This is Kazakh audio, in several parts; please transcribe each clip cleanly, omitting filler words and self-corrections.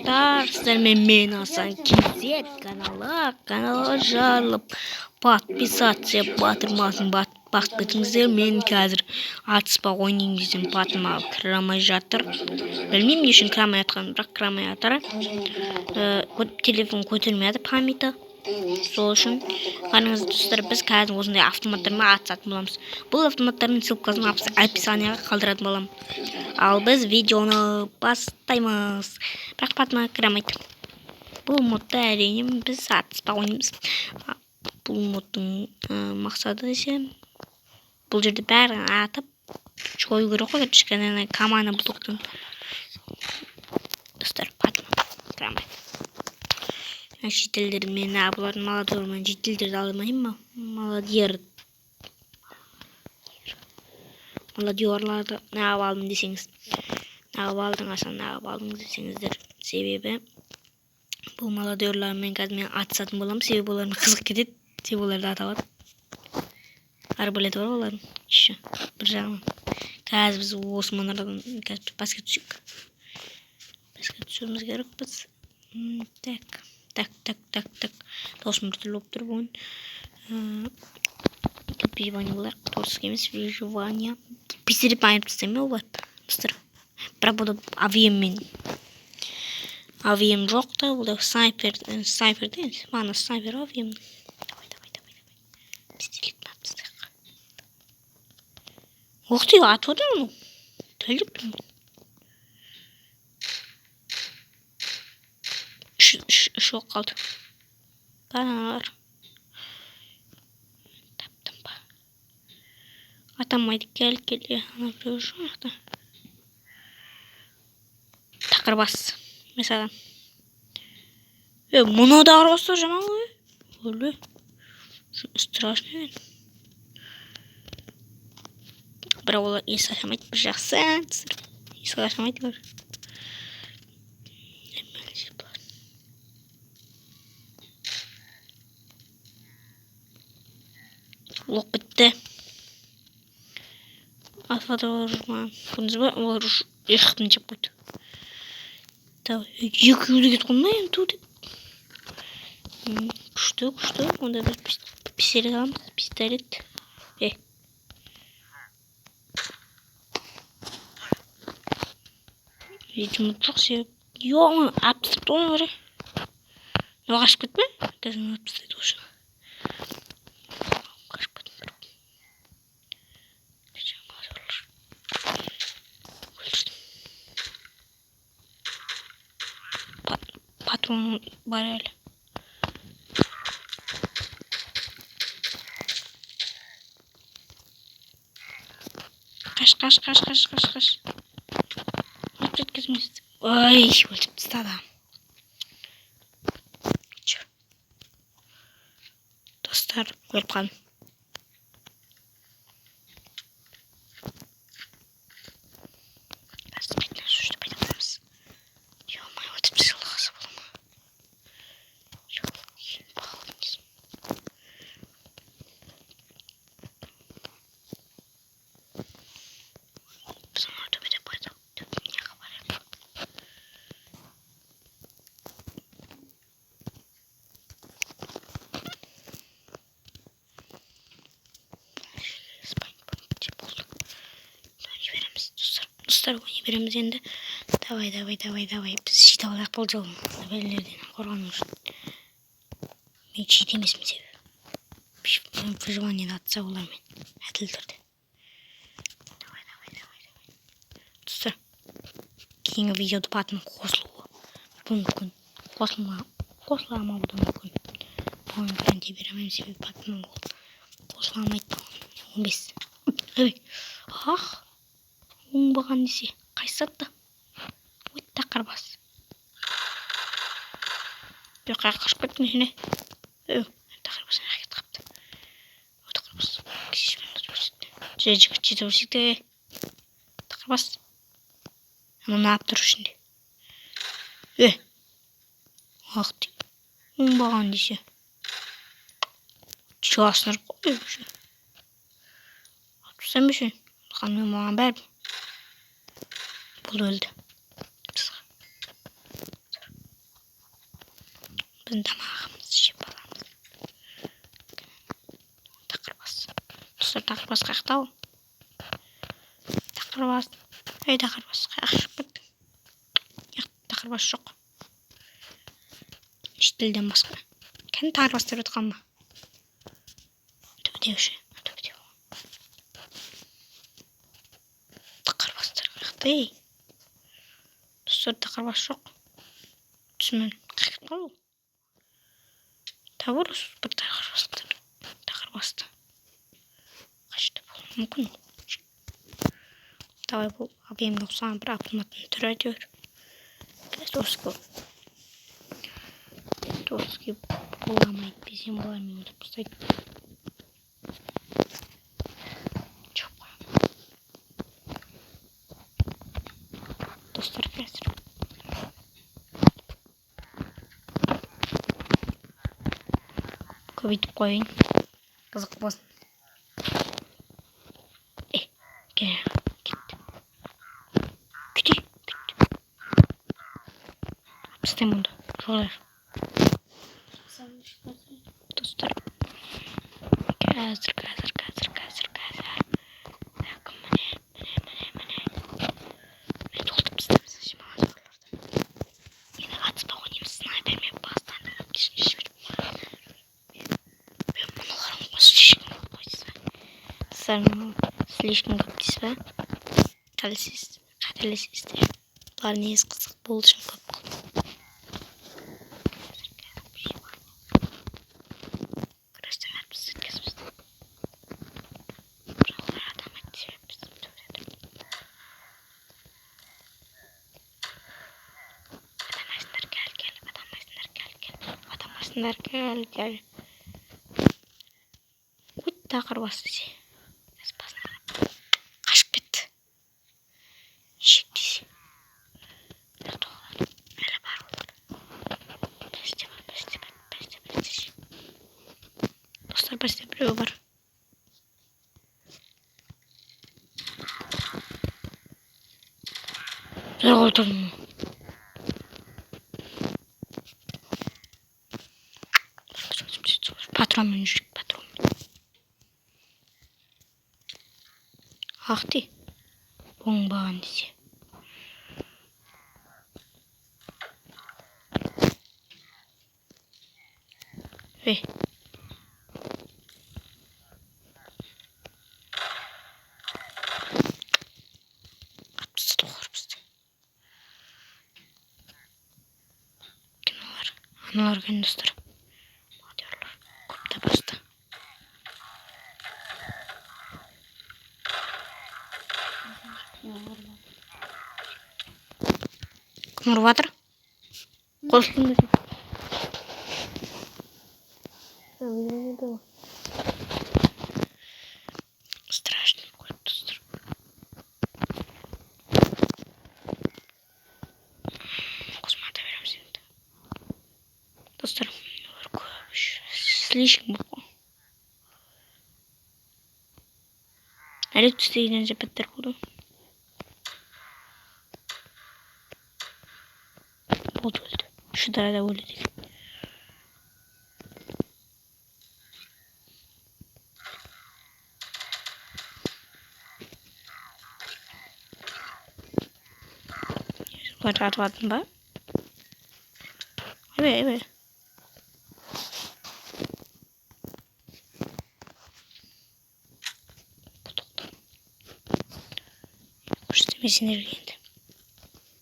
Arkadaşlar sizlerle men Hasan Kizet kanala жарылып подписаться батырмасын бақпетіңіздер. Мен қазір атыспақ ойнайын десем батыма кірамай жатыр. Білмеймін не үшін кірамай жатқанын, бірақ кірамай жатыр. Телефон көтермей жатыр памяты. Сол үшін қараңыз достар, біз қазір осындай автоматтармен атысатын боламыз. Бұл автоматтардың ссылкасын описанияға қалдыратын боламын. Ал біз видеоны бастаймыз. Бірақ батыма кірамайды. Бұл модта әрине біз атыспақ ойнаймыз. Бұл модтың мақсаты десем, бұл жерде бәрін атып жою керек қой, кішкене команда блоктан. Достар, батыма кірамайды. Шетелдер мен бұлардың молодермен шетелдерді алмаймын. Молодерларды неғып алдым десеңіз, неғып алдың десеңіздер, себебі бұл молодерлармен қазір мен атысатын болам, себебі олармен қызық кетеді, себебі оларды аталады. Арбалет бар олардың іші бір жағынан. Қазір біз осы мұнардан қазір басқа түсуіміз керек біз. Так. Досым бір түрлі болып тұр бүгін. Выживание олар торсық емес, выживание. Пистеріп айырып тастаймын ол бар. Бірақ бұл авиеммен. Авием жоқ та, бұл да снайпер дейміз. Мана снайпер авием. Давай. Пистелік мап тастайық. Оқты, атып отыр мұны. Төліп тұрмын. Үш оқ қалды. Бананалар. Таптым ба. Атамайды, кел. Ана біреу жоқта. Тақырбас. Mesela. Bunu da arasacağım ama. Öyle. Şu страшный. Bravo, İsa'şamayt bir жақсы. İsa'şamayt var. Лок бітті. Алфада var. Бұныз ба? Олар ешқытын жеп қойды. Екі үлігет қоймайын туды. Күшті. Онда біз пистолет аламыз. Пистолет. Жұмыт жоқ себеп. Йоңын, апсып тоны бар. Қашып кетпе? Қазір апсайды осы. Қашып кетім бір. Патрон бар әлі. Қаш. Өліп жеткізместі. Ой, өліп тастады. Достар, өліп қалдым. Достар, ойнай береміз енді. Давай. Біз шет алайық бұл жолын. Бәлелерден қорғану үшін. Мен шет емесмін себебі. Выживаниеда атса олармен. Әділ түрде. Давай. Достар, кейінгі видеода батының қосылуы мүмкін. Қосыла ма бұды мүмкін. Бұған гарантия беремін себебі батының қосыламайды. 15. Оңбаған десе, қайсатты. Өт тақырбас. Бір қашып кеттің ішіне. Тақырбасын әрекет қапты. Тақырбас. Жігіт көрсетті. Тақырбас. Оны ап тұр ішінде. Ақты. Оңбаған десе. Жасыныр қой. Атпыстан бешен. Қанмен маған бәрі. Бұл өлді. Bizden tamamımızı şey balamız. Takırbas. Dostlar takırbas kakta o. Takırbas. Hey takırbas. Yok takırbas yok. Hiç dilden başka. Kendi takırbas derut kalma. Tövbe şey. Tövbe diyor. Takırbas derut kakta. Dostlar takırbas yok. Түсмен қақпа ол табылыс бір тақырбасты қашты болуы мүмкін давай бұл объемге ұқсаған бір автоматтың түрі әйтеуір доски боламайды десем болар мен ойлап тастайды жоқ достар қазір көбейтіп қойын қызық болсын кетті істейм мұнда жоғалайық достар қазір міне толтырып тастаймыз мені қатыспа ойнаймыз снайпермен бастан слишком көп дейсіз ба қателесесіздер бұлар негізі қызық болу үшін көп қылды Gel. Тақырбасы ше. Қашып кетті. Шектесе. Әлі бар олар. Бірісте бар. Достар, бірісте біреу бар. Бір қолтырдым. Патронмен жүрек. Ахти. Оңбаған десе. Атпысты тоғыр бізді. Аналар кән достар. Мадерлар. Көпті басты. Кім ұрып жатыр? Қосылың да. Страшный город, достар. Космата береміз енді. Достар, слишком көп. Әлек түстегенен жепеттер болды. Болды өлді. Шыдарада өлді деген. Бұларды атып атын ба? Әбе. Көрсетемін сендерге енді.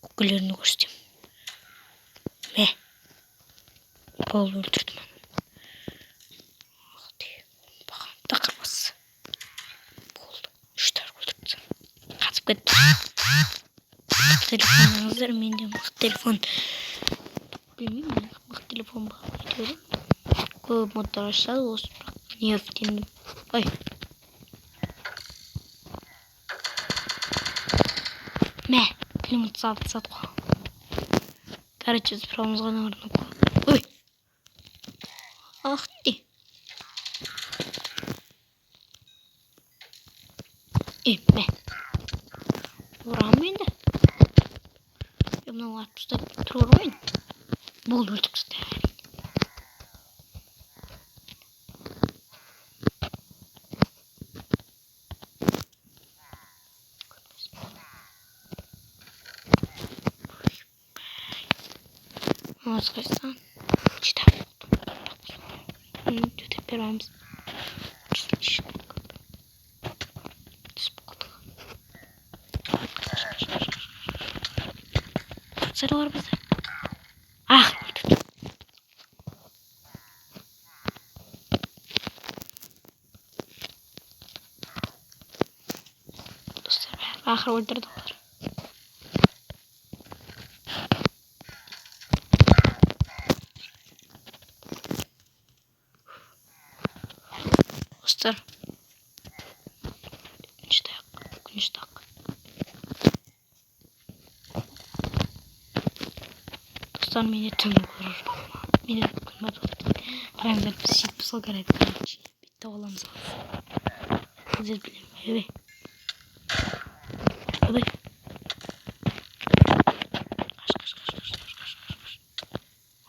Көкелеріне көрсетемін. Бол өлтірдім. Баған тақырбас. Болды. 3 тар өлтірді. Қатып кетті. Телефоныңыздар, менде мықты телефон. Білмеймін, мықты телефон ба. Көп моддар ашады, осы бірақ неофтендім. Ой. Мә, климат сады қой. Короче, справымызға нағырдың қой. Ой. Ах ты. Мә. Ұрам енді. Мынау атып ұстап тұрыр ойын. Болды өлтіп ұстап. Az kaçsan. Kitap. Götürüp vermemiz. Sarı var bize. Ah. Dostlar ahir öldürdü onları. Dostlar. Günüştak. Dostlar beni tüm vurur. Beni kırmadı. Render bir şey pusula gerek kalmış. Bitti olamaz. Hazır bilim. Evet. Evet. Kaç.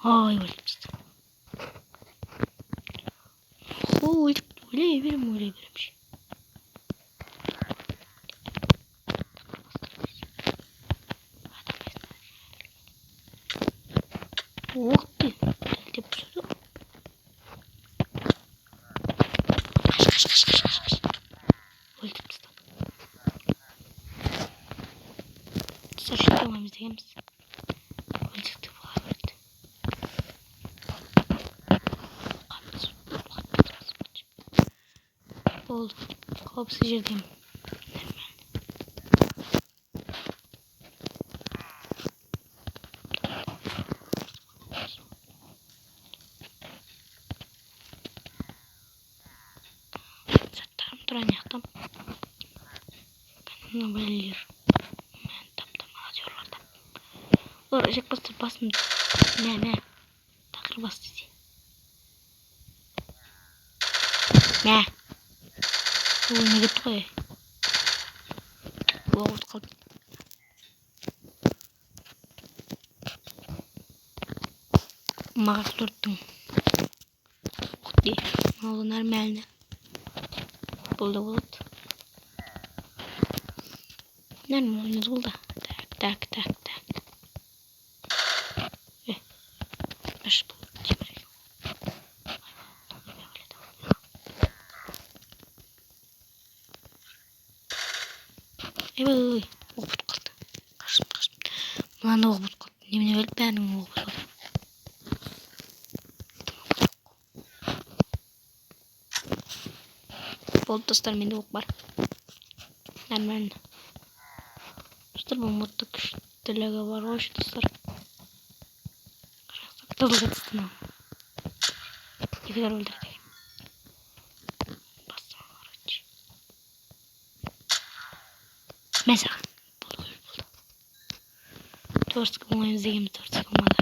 Ay öyle işte. Öyle verim. Oh bir. Öyle pusuyor. Kaç. Öyle işte. Saçlı olmamız diyemiz. Öyle çıktı bu haberde. Oldu. Hop sıcırdım. Zaten duran yaktım. Ne bilir. Ben taptım alıyorlar da. Uğraşacak basın. Ne. Takır bastı diye. Ne? Ne gitti koy. Boğut kaldı. Mağaz dörttüm. Kutli. Oğlanlar melne. Buldu. Nerede oynuyoruz buldu? Tak. Baş bu. Evet. Oğut kaldı. Kaçtım. Bana oğut kaldı. Nemine verip benim oğut kaldı. Oldu dostlar bende ok var. Nerede? Dostlar bu modda küçüklerle var. Hoş dostlar. Tadıl kaçtın. Yıkılar öldürdük. Bastım araç. Mesela. Buldu. Torsk oyun zegim torsk olmadı.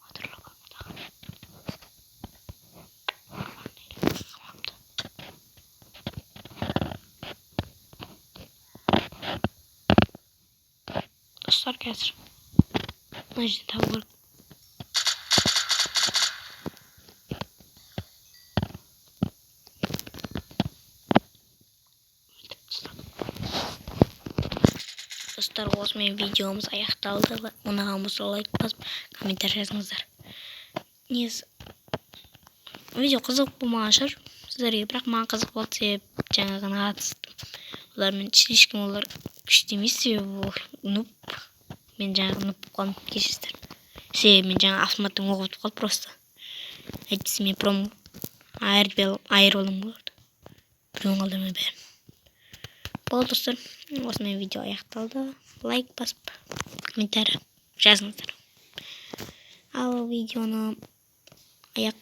Hatırla bakmadı. Dostlar kesir. Necde tavır. Dostlar osman videomuz ayaktaldı ve ona hamusu like basıp komentar yazыңыздар. Neyse. Video kızık bulmaşır. Sizlerге бірақ маған қызық болды себебі жаңа ғана қатыстым. Олармен ешкім олар күшті емес себебі ол нуб. Мен жаңа нуб қалдым кешіріңіздер. Себебі мен жаңа автоматтан оқ өтіп қалды просто. Әйтпесе мен пром айыр болым боларды. Біреуін қалдырмай бәрін. Болды достар. Осымен видео аяқталды. Лайк басып, комментарий жазыңыздар. Ал видеоны аяқ